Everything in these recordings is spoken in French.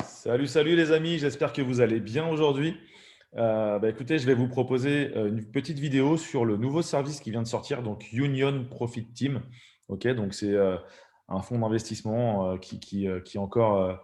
Salut, salut les amis, j'espère que vous allez bien aujourd'hui. Écoutez, je vais vous proposer une petite vidéo sur le nouveau service qui vient de sortir, donc Union Profit Team. Ok, donc c'est un fonds d'investissement qui encore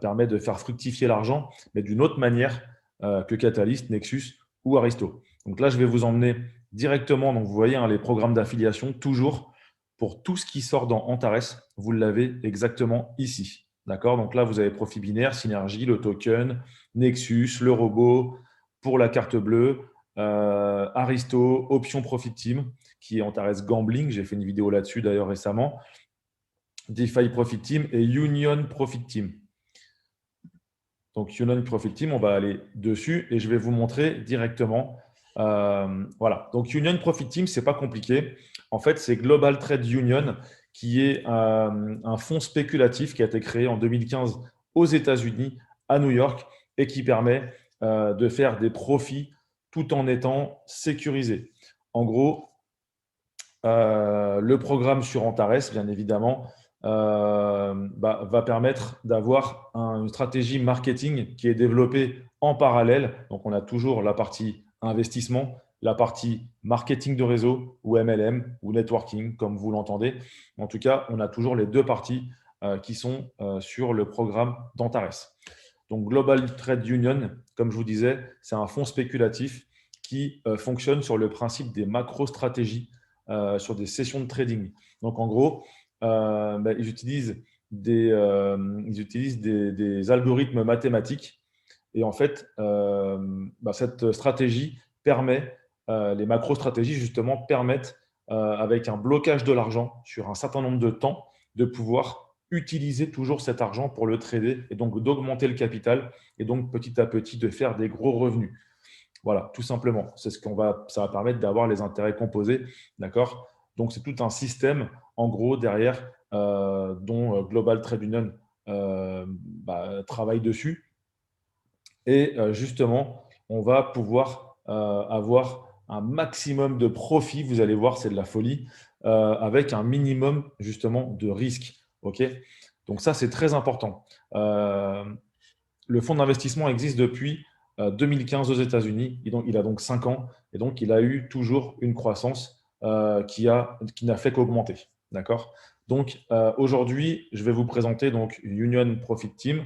permet de faire fructifier l'argent, mais d'une autre manière que Catalyst, Nexus ou Aristo. Donc là, je vais vous emmener directement, donc vous voyez hein, les programmes d'affiliation, toujours pour tout ce qui sort dans Antares, vous l'avez exactement ici. D'accord? Donc là, vous avez Profit Binaire, Synergie, le token, Nexus, le robot, pour la carte bleue, Aristo, Option Profit Team, qui est Antares Gambling. J'ai fait une vidéo là-dessus d'ailleurs récemment. DeFi Profit Team et Union Profit Team. Donc, Union Profit Team, on va aller dessus et je vais vous montrer directement. Voilà. Donc, Union Profit Team, ce n'est pas compliqué. En fait, c'est Global Trade Union, qui est un fonds spéculatif qui a été créé en 2015 aux États-Unis, à New York, et qui permet de faire des profits tout en étant sécurisé. En gros, le programme sur Antares, bien évidemment, va permettre d'avoir une stratégie marketing qui est développée en parallèle. Donc, on a toujours la partie investissement, la partie marketing de réseau ou MLM ou networking, comme vous l'entendez. En tout cas, on a toujours les deux parties qui sont sur le programme d'Antares. Donc, Global Trade Union, comme je vous disais, c'est un fonds spéculatif qui fonctionne sur le principe des macro-stratégies sur des sessions de trading. Donc, en gros, ils utilisent des algorithmes mathématiques. Et en fait, cette stratégie permet, les macro-stratégies justement permettent, avec un blocage de l'argent sur un certain nombre de temps, de pouvoir utiliser toujours cet argent pour le trader et donc d'augmenter le capital et donc petit à petit de faire des gros revenus. Voilà, tout simplement. Ça va permettre d'avoir les intérêts composés, d'accord? Donc, c'est tout un système, en gros, derrière, dont Global Trade Union travaille dessus. Et justement, on va pouvoir avoir un maximum de profit. Vous allez voir, c'est de la folie, avec un minimum, justement, de risque. OK? Donc, ça, c'est très important. Le fonds d'investissement existe depuis 2015 aux États-Unis. Il a donc 5 ans et donc il a eu toujours une croissance qui n'a fait qu'augmenter. D'accord? Donc aujourd'hui, je vais vous présenter donc Union Profit Team.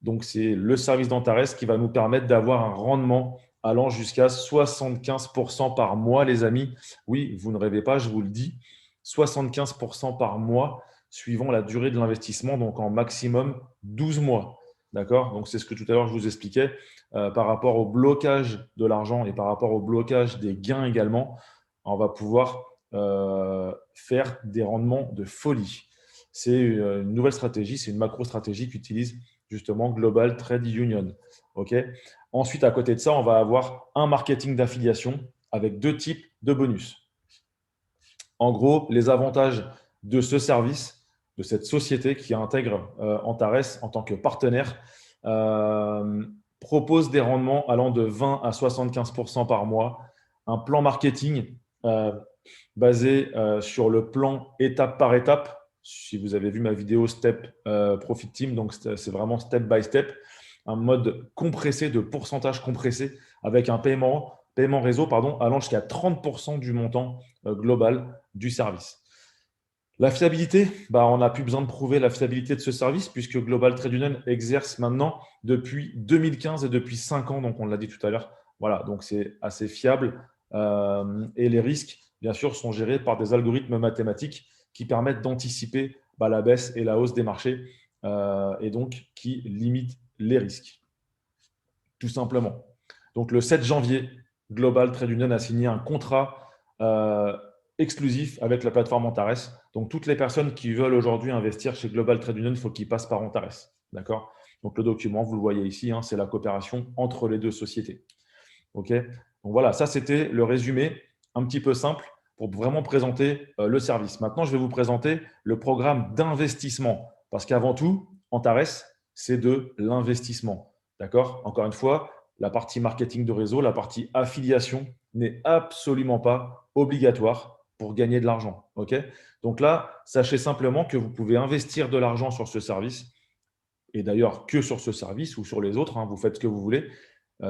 Donc c'est le service d'Antares qui va nous permettre d'avoir un rendement allant jusqu'à 75% par mois, les amis. Oui, vous ne rêvez pas, je vous le dis. 75% par mois suivant la durée de l'investissement, donc en maximum 12 mois. D'accord? Donc, c'est ce que tout à l'heure je vous expliquais par rapport au blocage de l'argent et par rapport au blocage des gains également. On va pouvoir faire des rendements de folie. C'est une nouvelle stratégie, c'est une macro-stratégie qu'utilise justement Global Trade Union. OK? Ensuite, à côté de ça, on va avoir un marketing d'affiliation avec deux types de bonus. En gros, les avantages de ce service, de cette société qui intègre Antares en tant que partenaire, propose des rendements allant de 20 à 75% par mois, un plan marketing basé sur le plan étape par étape. Si vous avez vu ma vidéo Step Profit Team, donc c'est vraiment step by step, un mode compressé de pourcentage compressé avec un paiement réseau allant jusqu'à 30% du montant global du service. La fiabilité, on n'a plus besoin de prouver la fiabilité de ce service puisque Global Trade Union exerce maintenant depuis 2015 et depuis 5 ans, donc on l'a dit tout à l'heure. Voilà, donc c'est assez fiable et les risques, bien sûr, sont gérés par des algorithmes mathématiques qui permettent d'anticiper la baisse et la hausse des marchés et donc qui limitent les risques, tout simplement. Donc le 7 janvier, Global Trade Union a signé un contrat exclusif avec la plateforme Antares. Donc toutes les personnes qui veulent aujourd'hui investir chez Global Trade Union, il faut qu'ils passent par Antares. D'accord? Donc le document, vous le voyez ici, hein, c'est la coopération entre les deux sociétés. OK? Donc voilà, ça c'était le résumé un petit peu simple pour vraiment présenter le service. Maintenant, je vais vous présenter le programme d'investissement parce qu'avant tout, Antares, c'est de l'investissement. D'accord? Encore une fois, la partie marketing de réseau, la partie affiliation n'est absolument pas obligatoire pour gagner de l'argent. OK? Donc là, sachez simplement que vous pouvez investir de l'argent sur ce service et d'ailleurs que sur ce service ou sur les autres, hein, vous faites ce que vous voulez.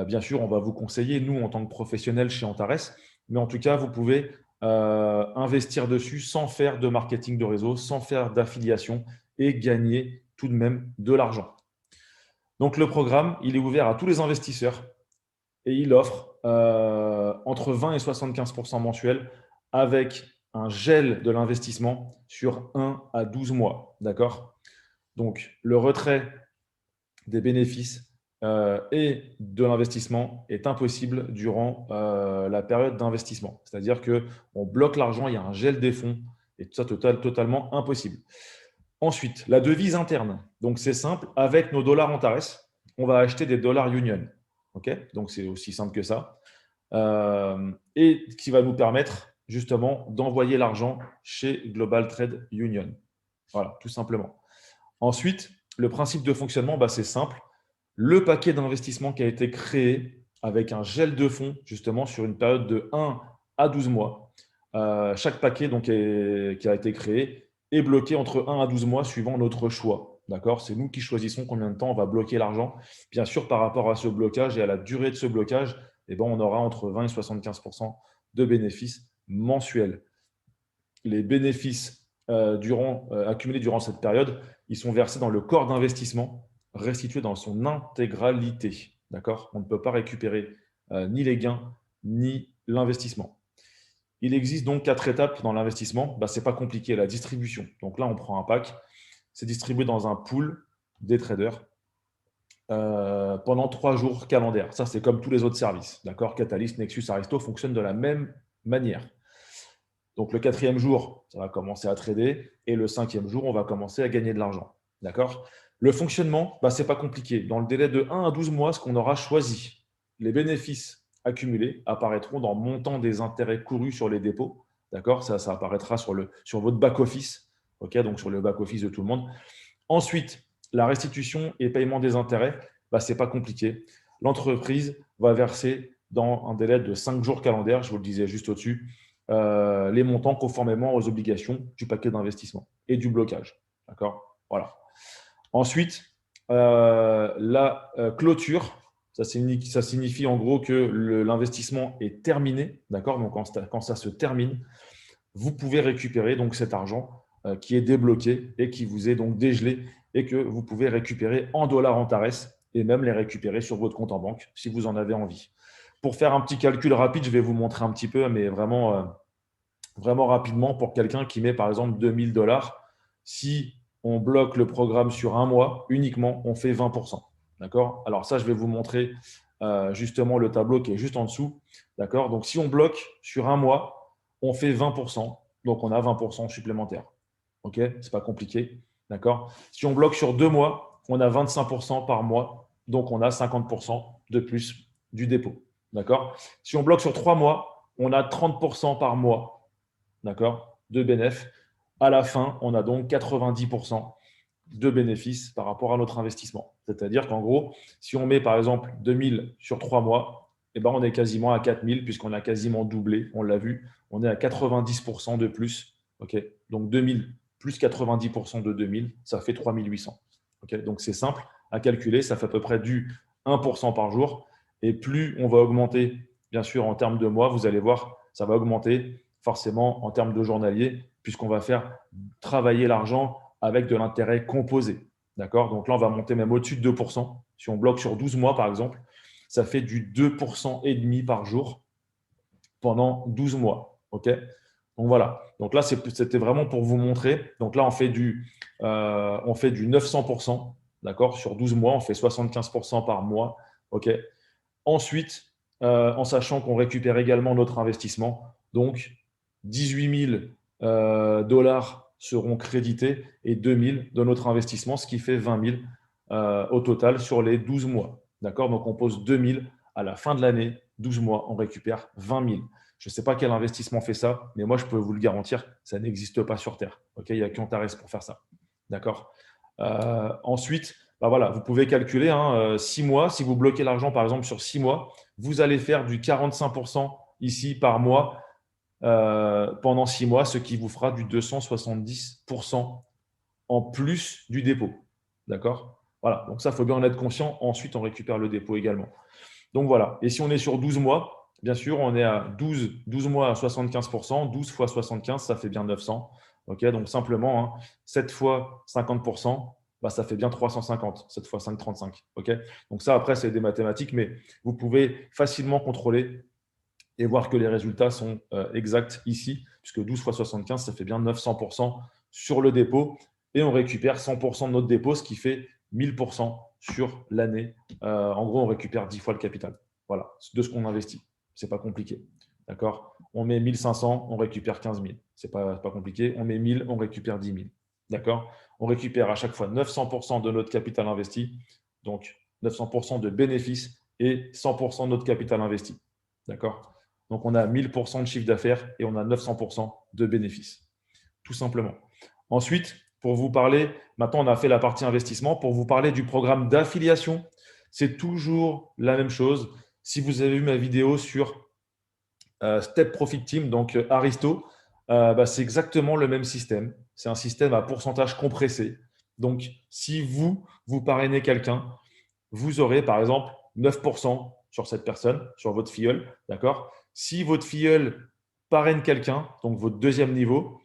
Bien sûr, on va vous conseiller, nous, en tant que professionnels chez Antares, mais en tout cas, vous pouvez investir dessus sans faire de marketing de réseau, sans faire d'affiliation et gagner tout de même de l'argent. Donc, le programme, il est ouvert à tous les investisseurs et il offre entre 20 et 75% mensuels avec un gel de l'investissement sur 1 à 12 mois. D'accord? Donc, le retrait des bénéfices et de l'investissement est impossible durant la période d'investissement. C'est-à-dire qu'on bloque l'argent, il y a un gel des fonds et tout ça totalement impossible. Ensuite, la devise interne. Donc, c'est simple. Avec nos dollars Antares, on va acheter des dollars Union. Okay, donc, c'est aussi simple que ça. Et qui va nous permettre justement d'envoyer l'argent chez Global Trade Union. Voilà, tout simplement. Ensuite, le principe de fonctionnement, c'est simple. Le paquet d'investissement qui a été créé avec un gel de fonds justement sur une période de 1 à 12 mois. Chaque paquet donc, qui a été créé est bloqué entre 1 à 12 mois suivant notre choix. D'accord? C'est nous qui choisissons combien de temps on va bloquer l'argent. Bien sûr, par rapport à ce blocage et à la durée de ce blocage, on aura entre 20 et 75% de bénéfices mensuels. Les bénéfices accumulés durant cette période, ils sont versés dans le corps d'investissement, restitué dans son intégralité. D'accord? On ne peut pas récupérer ni les gains, ni l'investissement. Il existe donc 4 étapes dans l'investissement. Ce n'est pas compliqué, la distribution. Donc là, on prend un pack, c'est distribué dans un pool des traders pendant 3 jours calendaires. Ça, c'est comme tous les autres services. D'accord? Catalyst, Nexus, Aristo fonctionnent de la même manière. Donc, le 4e jour, ça va commencer à trader. Et le 5e jour, on va commencer à gagner de l'argent. D'accord? Le fonctionnement, ce n'est pas compliqué. Dans le délai de 1 à 12 mois, ce qu'on aura choisi, les bénéfices accumulés apparaîtront dans le montant des intérêts courus sur les dépôts. D'accord? Ça apparaîtra sur votre back-office. OK? Donc, sur le back-office de tout le monde. Ensuite, la restitution et paiement des intérêts, ce n'est pas compliqué. L'entreprise va verser dans un délai de 5 jours calendaires, je vous le disais juste au-dessus, les montants conformément aux obligations du paquet d'investissement et du blocage. D'accord? Voilà. Ensuite, la clôture, ça signifie en gros que l'investissement est terminé. D'accord? Donc, quand ça se termine, vous pouvez récupérer donc cet argent qui est débloqué et qui vous est donc dégelé et que vous pouvez récupérer en dollars Antares et même les récupérer sur votre compte en banque si vous en avez envie. Pour faire un petit calcul rapide, je vais vous montrer un petit peu, mais vraiment rapidement pour quelqu'un qui met par exemple 2000 $. Si on bloque le programme sur un mois uniquement, on fait 20%. D'accord? Alors ça, je vais vous montrer justement le tableau qui est juste en dessous. D'accord? Donc si on bloque sur un mois, on fait 20%. Donc on a 20% supplémentaire. OK? C'est pas compliqué. D'accord? Si on bloque sur 2 mois, on a 25% par mois. Donc on a 50% de plus du dépôt. D'accord? Si on bloque sur 3 mois, on a 30% par mois, d'accord, de bénéfices. À la fin, on a donc 90% de bénéfices par rapport à notre investissement. C'est-à-dire qu'en gros, si on met par exemple 2000 sur 3 mois, on est quasiment à 4000 puisqu'on a quasiment doublé, on l'a vu, on est à 90% de plus. Okay, donc 2000 plus 90% de 2000, ça fait 3800. Okay, donc c'est simple à calculer, ça fait à peu près du 1% par jour. Et plus on va augmenter, bien sûr, en termes de mois, vous allez voir, ça va augmenter forcément en termes de journalier, puisqu'on va faire travailler l'argent avec de l'intérêt composé. D'accord? Donc là, on va monter même au-dessus de 2%. Si on bloque sur 12 mois, par exemple, ça fait du 2% et demi par jour pendant 12 mois. OK? Donc voilà. Donc là, c'était vraiment pour vous montrer. Donc là, on fait du 900%. D'accord? Sur 12 mois, on fait 75% par mois. OK? Ensuite, en sachant qu'on récupère également notre investissement, donc 18 000 dollars seront crédités et 2 000 de notre investissement, ce qui fait 20 000 au total sur les 12 mois. D'accord? Donc, on pose 2 000 à la fin de l'année, 12 mois, on récupère 20 000. Je ne sais pas quel investissement fait ça, mais moi, je peux vous le garantir, ça n'existe pas sur Terre. Okay, il n'y a qu'Antares pour faire ça. D'accord? Ensuite, voilà, vous pouvez calculer 6 mois. Si vous bloquez l'argent, par exemple, sur 6 mois, vous allez faire du 45% ici par mois pendant 6 mois, ce qui vous fera du 270% en plus du dépôt. D'accord? Voilà, donc ça, il faut bien en être conscient. Ensuite, on récupère le dépôt également. Donc voilà. Et si on est sur 12 mois, bien sûr, on est à 12 mois à 75%. 12 fois 75, ça fait bien 900. Ok, donc simplement, hein, 7 fois 50%, bah, ça fait bien 350. 7 fois 5, 35. Ok, donc ça, après, c'est des mathématiques, mais vous pouvez facilement contrôler et voir que les résultats sont exacts ici, puisque 12 fois 75, ça fait bien 900% sur le dépôt. Et on récupère 100% de notre dépôt, ce qui fait 1000% sur l'année. En gros, on récupère 10 fois le capital. Voilà, de ce qu'on investit. Ce n'est pas compliqué. D'accord. On met 1500, on récupère 15 000. Ce n'est pas compliqué. On met 1000, on récupère 10 000. D'accord. On récupère à chaque fois 900% de notre capital investi. Donc, 900% de bénéfices et 100% de notre capital investi. D'accord. Donc, on a 1000% de chiffre d'affaires et on a 900% de bénéfices, tout simplement. Ensuite, pour vous parler, maintenant on a fait la partie investissement, pour vous parler du programme d'affiliation, c'est toujours la même chose. Si vous avez vu ma vidéo sur Step Profit Team, donc Aristo, bah, c'est exactement le même système. C'est un système à pourcentage compressé. Donc, si vous parrainez quelqu'un, vous aurez par exemple 9% sur cette personne, sur votre filleul, d'accord? Si votre filleul parraine quelqu'un, donc votre deuxième niveau,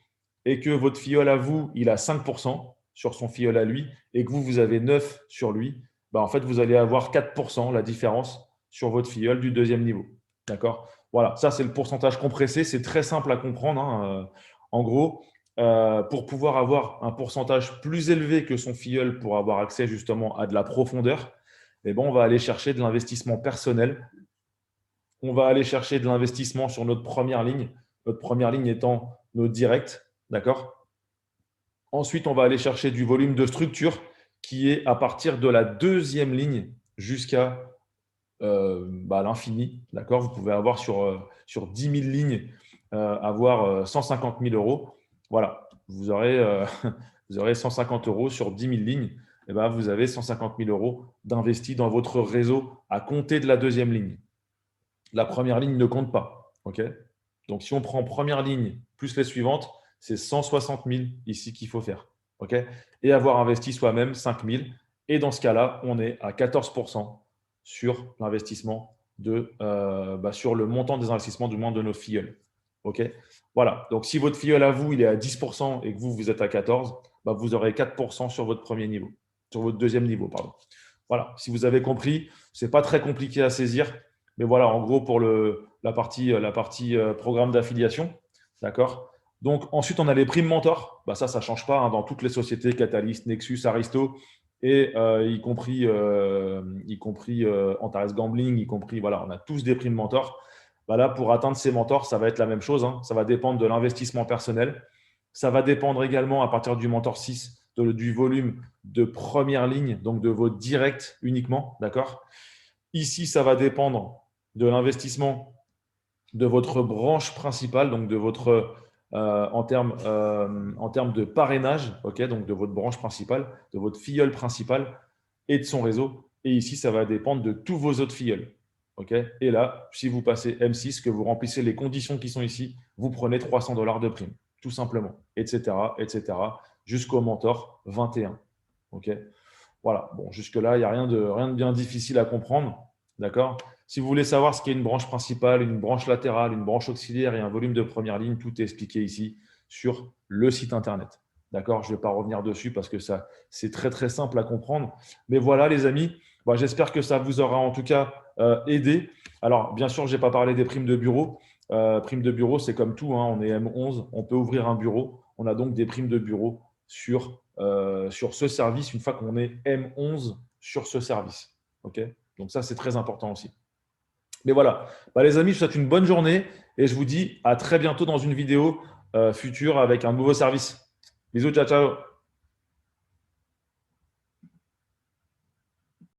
et que votre filleul à vous, il a 5% sur son filleul à lui, et que vous avez 9 sur lui, bah en fait, vous allez avoir 4% la différence sur votre filleul du deuxième niveau. D'accord? Voilà, ça c'est le pourcentage compressé, c'est très simple à comprendre, hein. En gros, pour pouvoir avoir un pourcentage plus élevé que son filleul pour avoir accès justement à de la profondeur, eh ben, on va aller chercher de l'investissement personnel. On va aller chercher de l'investissement sur notre première ligne. Notre première ligne étant nos directs. D'accord. Ensuite, on va aller chercher du volume de structure qui est à partir de la deuxième ligne jusqu'à l'infini. D'accord. Vous pouvez avoir sur 10 000 lignes, avoir 150 000 euros. Voilà. Vous aurez, vous aurez 150 euros sur 10 000 lignes. Eh ben, vous avez 150 000 euros d'investis dans votre réseau à compter de la deuxième ligne. La première ligne ne compte pas. Ok. Donc, si on prend première ligne plus les suivantes, c'est 160 000 ici qu'il faut faire. Ok. Et avoir investi soi-même 5 000. Et dans ce cas-là, on est à 14% sur l'investissement sur le montant des investissements du moins de nos filleuls. Ok. Voilà. Donc, si votre filleul à vous, il est à 10% et que vous êtes à 14%, bah, vous aurez 4% sur votre premier niveau, sur votre deuxième niveau, pardon. Voilà. Si vous avez compris, ce n'est pas très compliqué à saisir. Mais voilà, en gros, pour la partie programme d'affiliation. D'accord. Donc, ensuite, on a les primes mentors. Bah, ça ne change pas hein, dans toutes les sociétés, Catalyst, Nexus, Aristo, et y compris Antares Gambling, y compris, voilà, on a tous des primes mentors. Bah, là, pour atteindre ces mentors, ça va être la même chose. Hein. Ça va dépendre de l'investissement personnel. Ça va dépendre également, à partir du mentor 6, du volume de première ligne, donc de vos directs uniquement. D'accord. Ici, ça va dépendre de l'investissement de votre branche principale, donc de votre en termes de parrainage, ok, donc de votre branche principale, de votre filleul principal et de son réseau. Et ici, ça va dépendre de tous vos autres filleuls. ok. Et là, si vous passez M6, que vous remplissez les conditions qui sont ici, vous prenez 300 $ de prime, tout simplement, etc., jusqu'au mentor 21. ok. Voilà, bon, jusque-là, il n'y a rien de bien difficile à comprendre. D'accord. Si vous voulez savoir ce qu'est une branche principale, une branche latérale, une branche auxiliaire et un volume de première ligne, tout est expliqué ici sur le site internet. D'accord. Je ne vais pas revenir dessus parce que ça, c'est très, très simple à comprendre. Mais voilà, les amis, j'espère que ça vous aura en tout cas aidé. Alors, bien sûr, je n'ai pas parlé des primes de bureau. Primes de bureau, c'est comme tout, hein, on est M11, on peut ouvrir un bureau. On a donc des primes de bureau sur ce service une fois qu'on est M11 sur ce service. Ok. Donc ça, c'est très important aussi. Mais voilà, les amis, je vous souhaite une bonne journée et je vous dis à très bientôt dans une vidéo future avec un nouveau service. Bisous, ciao, ciao.